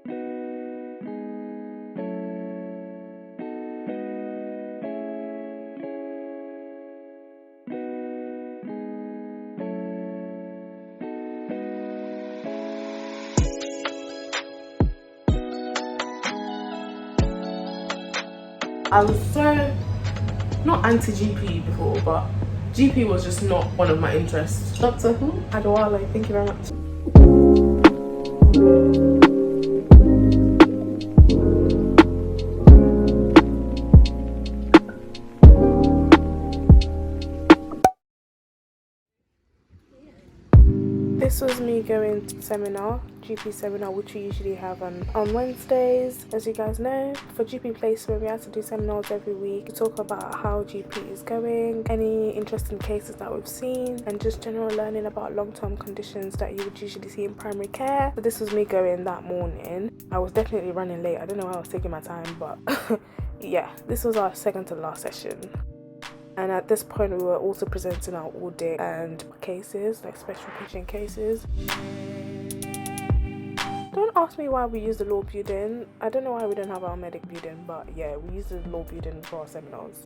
I was so not anti-GP before, but GP was just not one of my interests. Doctor Who? Adewale, thank you very much. This was me going to seminar, GP seminar, which we usually have on Wednesdays. As you guys know, for GP placement we have to do seminars every week to talk about how GP is going, any interesting cases that we've seen, and just general learning about long-term conditions that you would usually see in primary care. So this was me going that morning. I was definitely running late. I don't know why I was taking my time, but yeah, this was our second to last session. And at this point, we were also presenting our audit and cases, like special patient cases. Don't ask me why we use the law building. I don't know why we don't have our medic building, but yeah, we use the law building for our seminars.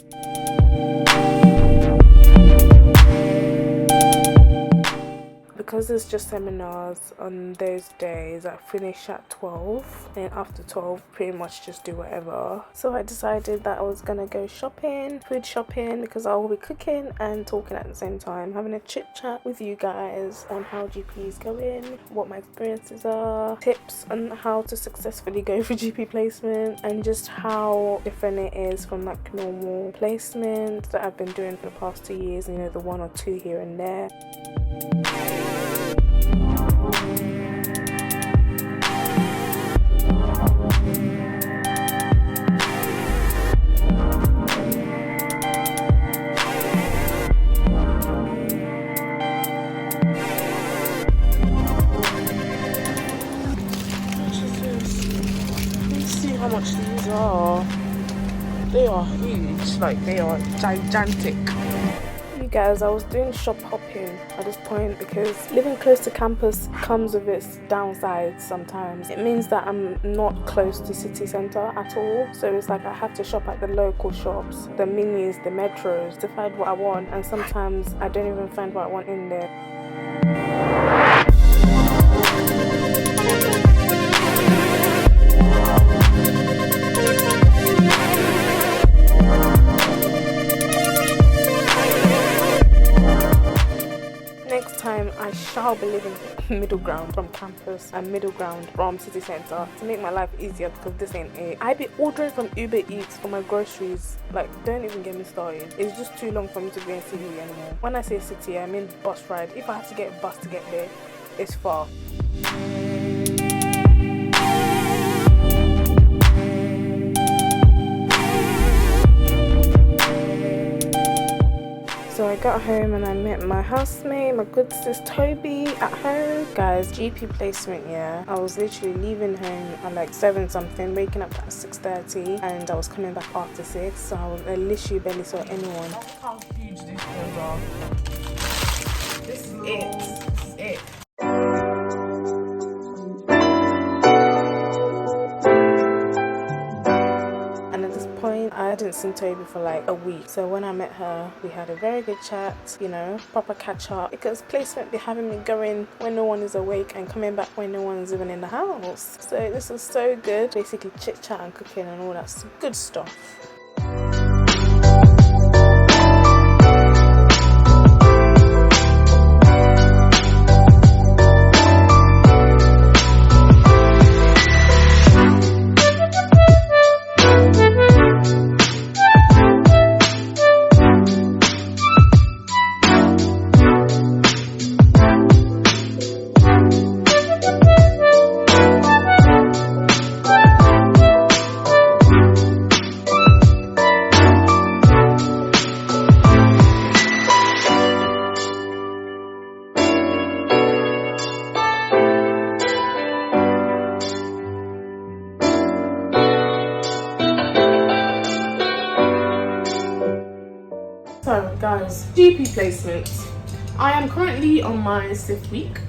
Because it's just seminars on those days, I finish at 12, and after 12 pretty much just do whatever. So I decided that I was gonna go shopping, food shopping, because I will be cooking and talking at the same time, having a chit chat with you guys on how GP is going, what my experiences are, tips on how to successfully go for GP placement, and just how different it is from like normal placement that I've been doing for the past 2 years, you know, the 1 or 2 here and there. How much these are. They are huge, like they are gigantic. You guys, I was doing shop hopping at this point because living close to campus comes with its downsides sometimes. It means that I'm not close to city centre at all, so it's like I have to shop at the local shops, the minis, the metros, to find what I want, and sometimes I don't even find what I want in there. I shall be living middle ground from campus and middle ground from city centre to make my life easier, because this ain't it. I be ordering from Uber Eats for my groceries. Like, don't even get me started. It's just too long for me to be in city anymore. When I say city, I mean bus ride. If I have to get a bus to get there, it's far. So I got home and I met my housemate, my good sis Toby, at home. Guys, GP placement, yeah. I was literally leaving home at like 7 something, waking up at 6:30, and I was coming back after 6. So I literally barely saw anyone. Look how huge these ones are. This is it. This is it. I hadn't seen Toby for like a week, so when I met her we had a very good chat, you know, proper catch up, because placement be having me going when no one is awake and coming back when no one is even in the house. So this was so good, basically chit chat and cooking and all that good stuff. So guys, GP placements. I am currently on my 6th week.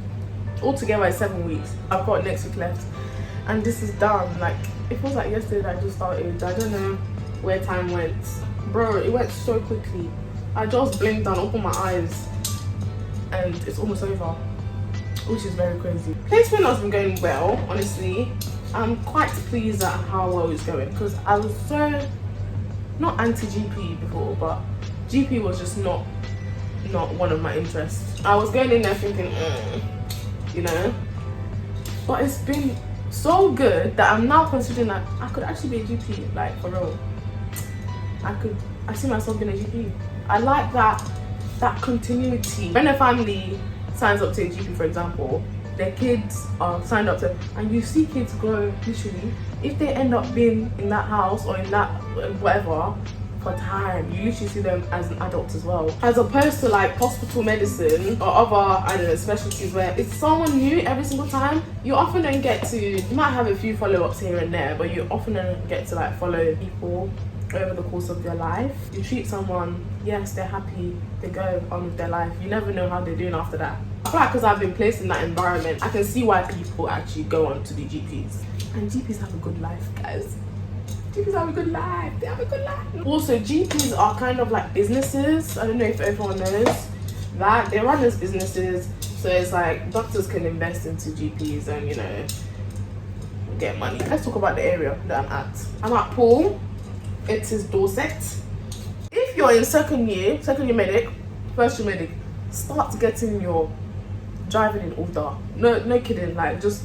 Altogether it's 7 weeks. I've got next week left. and this is done. Like, it feels like yesterday that I just started. I don't know where time went. Bro, it went so quickly. I just blinked and opened my eyes and it's almost over, which is very crazy. Placement has been going well, honestly. I'm quite pleased at how well it's going, because I was so not anti-GP before, but GP was just not one of my interests. I was going in there thinking, you know, but it's been so good that I'm now considering that I could actually be a GP, like, for real. I see myself being a GP. I like that continuity. When a family signs up to a GP, for example, their kids are signed up to, and you see kids grow literally. If they end up being in that house or in that whatever for time, you literally see them as an adult as well, as opposed to like hospital medicine or other, I don't know, specialties where it's someone new every single time. You often don't get to, you might have a few follow-ups here and there, but you often don't get to like follow people over the course of their life. You treat someone, yes, they're happy, they go on with their life. You never know how they're doing after that. I feel like because I've been placed in that environment, I can see why people actually go on to the GPs. And GPs have a good life, guys. GPs have a good life. They have a good life. Also, GPs are kind of like businesses. I don't know if everyone knows that. They run as businesses. So it's like doctors can invest into GPs and, you know, get money. Let's talk about the area that I'm at. I'm at Paul. It is Dorset. If you're in second year medic, first year medic, start getting your driving in order. No kidding, like just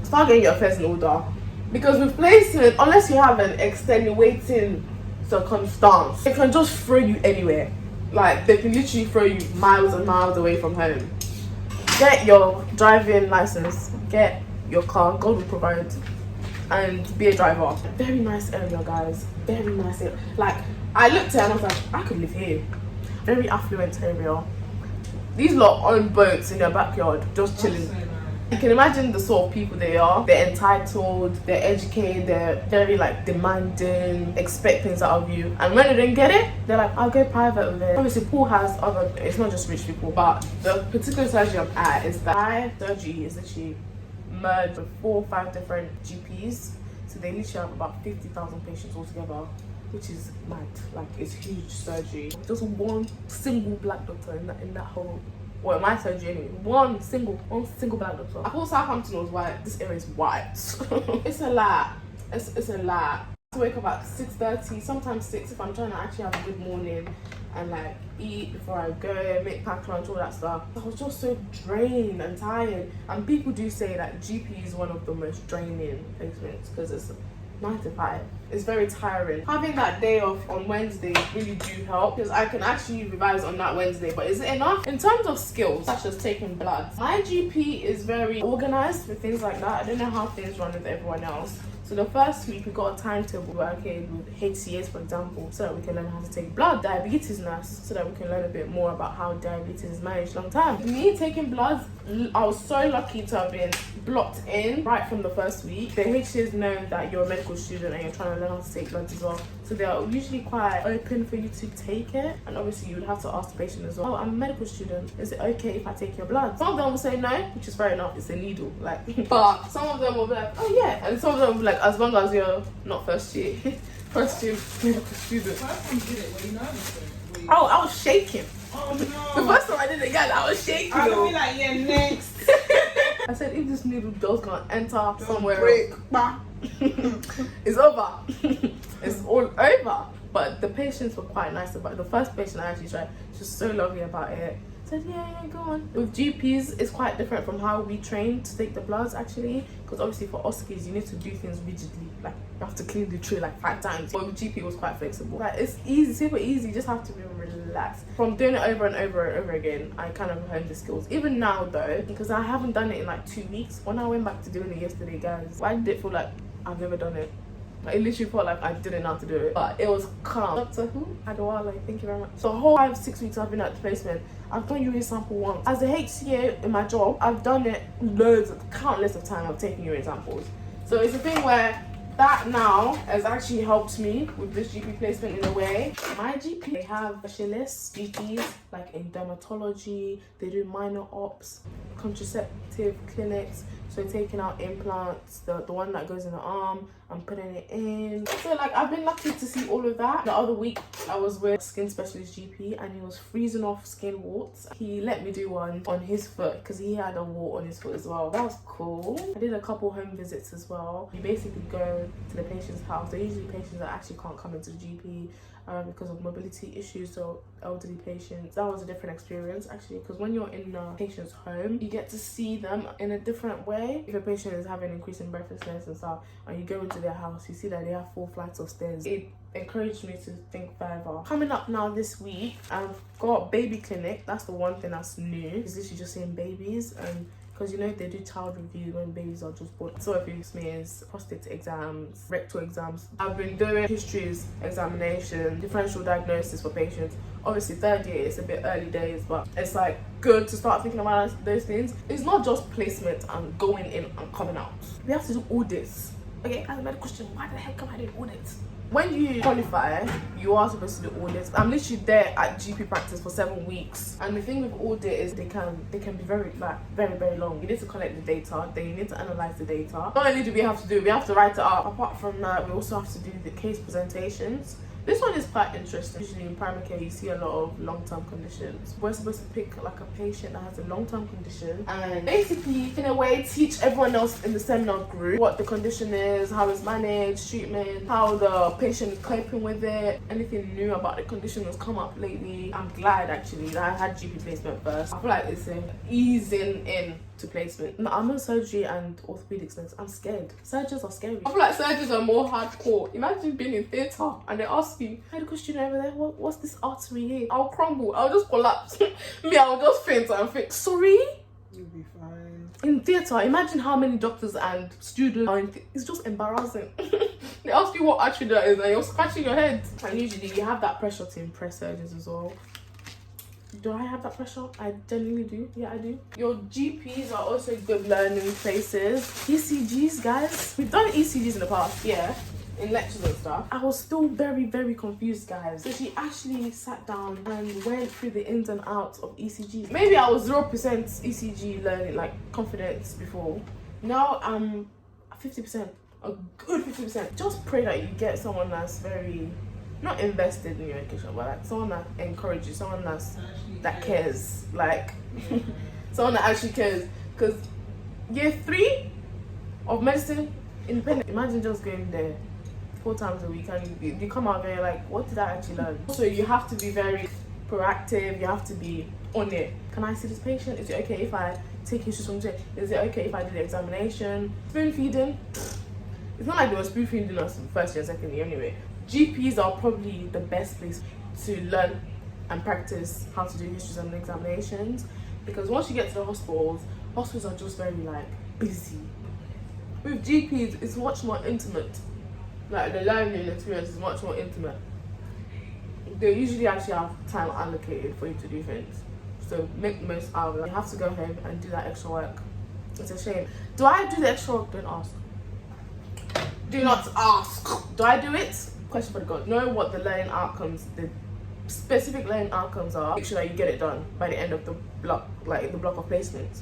start getting your affairs in order. Because with placement, unless you have an extenuating circumstance, they can just throw you anywhere. Like, they can literally throw you miles and miles away from home. Get your driving license, get your car, God will provide, and be a driver. Very nice area, guys. Very nice area. Like, I looked at it and I was like, I could live here. Very affluent area. These lot own boats in their backyard, just chilling. You can imagine the sort of people they are. They're entitled, they're educated, they're very like demanding, expect things out of you. And when they don't get it, they're like, I'll go private with it. Obviously, Paul has other, it's not just rich people, but the particular surgery I'm at is that my surgery is literally merged with 4 or 5 different GPs. So they literally have about 50,000 patients altogether, which is mad. Like, it's huge surgery. Just one single black doctor in that whole, well, my surgery anyway. One single black doctor. I thought Southampton was white. This area is white. It's a lot. It's a lot. I wake up at 6:30, sometimes 6 if I'm trying to actually have a good morning and like eat before I go, make packed lunch, all that stuff. I was just so drained and tired. And people do say that GP is one of the most draining placements because it's 9 to 5. It's very tiring. Having that day off on Wednesday really do help because I can actually revise on that Wednesday. But is it enough? In terms of skills, such as taking blood, my GP is very organized with things like that. I don't know how things run with everyone else. So the first week we got a timetable working with HCAs, for example, so that we can learn how to take blood. Diabetes nurse, so that we can learn a bit more about how diabetes is managed long term. Me taking blood, I was so lucky to have been blocked in right from the first week. The HCAs know that you're a medical student and you're trying to learn how to take blood as well. So they are usually quite open for you to take it. And obviously you would have to ask the patient as well, oh, I'm a medical student, is it okay if I take your blood? Some of them will say no, which is fair enough, it's a needle, like. But some of them will be like, oh yeah. And some of them will be like, as long as you're not first year medical student. First you did it, were you nervous? Oh, I was shaking. Oh no. The first time I did it again, I was shaking. I would be like, yeah, next. I said, if this needle does gonna enter somewhere, break. it's over. It's all over. But the patients were quite nice about it. The first patient I actually tried, she was so lovely about it. Said, yeah, go on. With GPs, it's quite different from how we train to take the bloods actually, because obviously for OSCEs, you need to do things rigidly. Like, you have to clean the tray like 5 times. But with GP, it was quite flexible. Like, it's easy, super easy. You just have to be relaxed. From doing it over and over and over again, I kind of honed the skills. Even now though, because I haven't done it in like 2 weeks. When I went back to doing it yesterday, guys, why did it feel like I've never done it? Like, it literally felt like I didn't know how to do it, but it was calm. Dr. Who? Adewale, thank you very much. So the whole 5-6 weeks I've been at the placement, I've done urine sample once. As a HCA in my job, I've done it countless of times. I've taken urine samples. So it's a thing where that now has actually helped me with this GP placement in a way. My GP, they have specialists, GPs, like in dermatology, they do minor ops, contraceptive clinics. So taking out implants, the one that goes in the arm, and putting it in. So like I've been lucky to see all of that. The other week I was with skin specialist GP and he was freezing off skin warts. He let me do one on his foot because he had a wart on his foot as well. That was cool. I did a couple home visits as well. You basically go to the patient's house. They're usually patients that actually can't come into the GP because of mobility issues, so elderly patients. That was a different experience actually, because when you're in a patient's home, you get to see them in a different way. If a patient is having increasing breathlessness and stuff, and you go into their house, you see that they have 4 flights of stairs. It encouraged me to think further. Coming up now this week, I've got baby clinic. That's the one thing that's new. It's literally just seeing babies, and because you know they do child review when babies are just born. So a few smears, prostate exams, rectal exams. I've been doing histories, examination, differential diagnosis for patients. Obviously 3rd year, it's a bit early days, but it's like good to start thinking about those things. It's not just placement and going in and coming out. We have to do audits. Okay, as a medical student, why the heck am I doing audits? When you qualify, you are supposed to do audits. I'm literally there at GP practice for 7 weeks, and the thing with audit is they can be very long. You need to collect the data, then you need to analyze the data. Not only do we have to do, we have to write it up. Apart from that, we also have to do the case presentations. This one is quite interesting. Usually in primary care, you see a lot of long-term conditions. We're supposed to pick like a patient that has a long-term condition and basically, in a way, teach everyone else in the seminar group what the condition is, how it's managed, treatment, how the patient is coping with it, anything new about the condition that's come up lately. I'm glad actually that I had GP placement first. I feel like it's an easing in to placement. No, I'm on surgery and orthopedics next. I'm scared. Surgeons are scary. I feel like surgeons are more hardcore. Imagine being in theatre and they ask you, medical student over there, what's this artery here? I'll crumble. I'll just collapse. I'll just faint and fix. Sorry? You'll be fine. In theatre, imagine how many doctors and students are in it's just embarrassing. They ask you what artery that is and you're scratching your head. And usually you have that pressure to impress surgeons as well. Do I have that pressure? I genuinely do. Yeah, I do. Your GPs are also good learning places. ECGs, guys. We've done ECGs in the past, yeah, in lectures and stuff. I was still very confused, guys. So she actually sat down and went through the ins and outs of ECGs. Maybe I was 0% ECG learning, like confidence before. Now I'm 50%, a good 50%. Just pray that you get someone that's very not invested in your education, but like someone that encourages you, someone that cares, like someone that actually cares. Because year 3 of medicine, independent, imagine just going there 4 times a week and you come out there like, what did I actually learn? So you have to be very proactive, you have to be on it. Can I see this patient? Is it okay if I take histories from today? Is it okay if I do the examination? Spoon feeding? It's not like they were spoon feeding us in 1st year, 2nd year anyway. GPs are probably the best place to learn and practice how to do histories and examinations, because once you get to the hospitals are just very like busy. With GPs, it's much more intimate. Like the learning experience is much more intimate. They usually actually have time allocated for you to do things, so make the most out of it. You have to go home and do that extra work. It's a shame. Do I do the extra work? Don't ask. Do not ask. Do I do it? Question for the God. Know what the learning outcomes, the specific learning outcomes are. Make sure that you get it done by the end of the block, like the block of placements.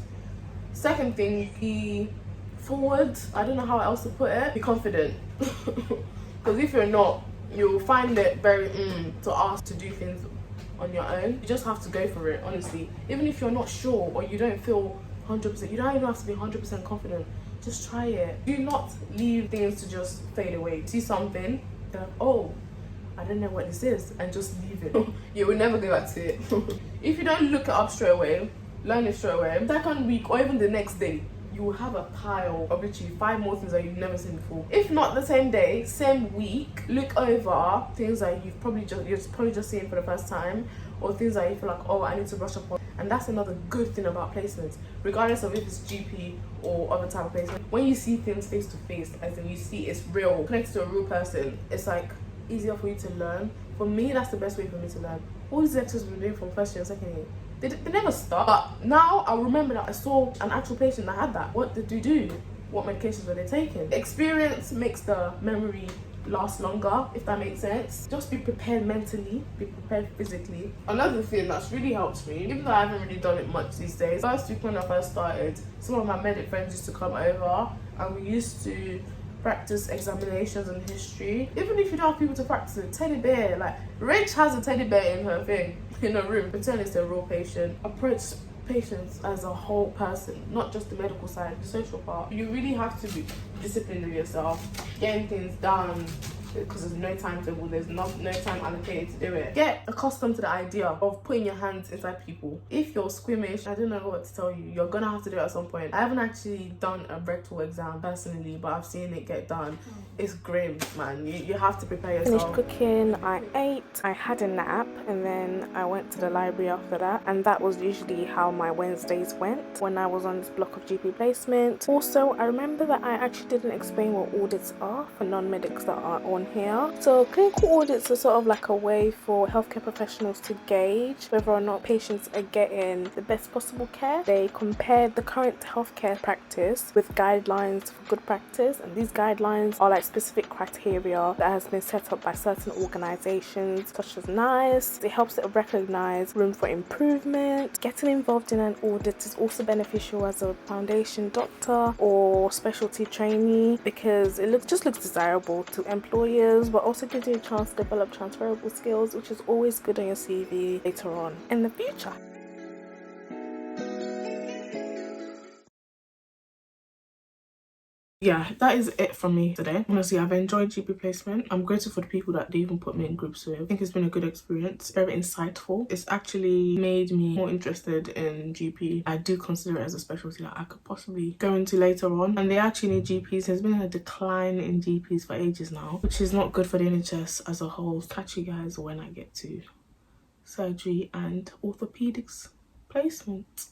Second thing, be forward. I don't know how else to put it. Be confident. Because if you're not, you'll find it very to ask to do things on your own. You just have to go for it, honestly. Even if you're not sure or you don't feel 100%, you don't even have to be 100% confident. Just try it. Do not leave things to just fade away. See something, like, oh, I don't know what this is, and just leave it. You will never go back to it. If you don't look it up straight away, learn it straight away, 2nd week or even the next day, you will have a pile of literally 5 more things that you've never seen before. If not the same day, same week, look over things that you're probably just seeing for the first time, or things that you feel like, oh, I need to brush up on. And that's another good thing about placements, regardless of if it's GP or other type of placement. When you see things face to face, as in you see it's real, connected to a real person, it's like easier for you to learn. For me, that's the best way for me to learn. All these lectures we've been doing from 1st year and 2nd year, they never stop. But now I remember that I saw an actual patient that had that. What did we do? What medications were they taking? Experience makes the memory last longer, if that makes sense. Just be prepared mentally, be prepared physically. Another thing that's really helped me, even though I haven't really done it much these days, first week when I first started, some of my medic friends used to come over and we used to practice examinations and history. Even if you don't have people to practice it, teddy bear, like Rach has a teddy bear in her thing, in her room. Pretend it's a real patient. Approach patients as a whole person, not just the medical side, the social part. You really have to be disciplined with yourself, getting things done, because there's no timetable, there's no time allocated to do it. Get accustomed to the idea of putting your hands inside people. If you're squeamish, I don't know what to tell you, you're gonna have to do it at some point. I haven't actually done a rectal exam personally, but I've seen it get done. It's grim, man. You have to prepare yourself. Finished cooking, I ate, I had a nap, and then I went to the library after that, and that was usually how my Wednesdays went when I was on this block of GP placement. Also, I remember that I actually didn't explain what audits are for non-medics that are on here. So clinical audits are sort of like a way for healthcare professionals to gauge whether or not patients are getting the best possible care. They compare the current healthcare practice with guidelines for good practice, and these guidelines are like specific criteria that has been set up by certain organizations such as NICE. It helps to recognize room for improvement. Getting involved in an audit is also beneficial as a foundation doctor or specialty trainee because it just looks desirable to employers, but also gives you a chance to develop transferable skills, which is always good on your CV later on in the future. Yeah, that is it from me today. Honestly, I've enjoyed GP placement. I'm grateful for the people that they even put me in groups with. I think it's been a good experience, very insightful. It's actually made me more interested in GP. I do consider it as a specialty that I could possibly go into later on. And they actually need GPs. There's been a decline in GPs for ages now, which is not good for the NHS as a whole. Catch you guys when I get to surgery and orthopedics placement.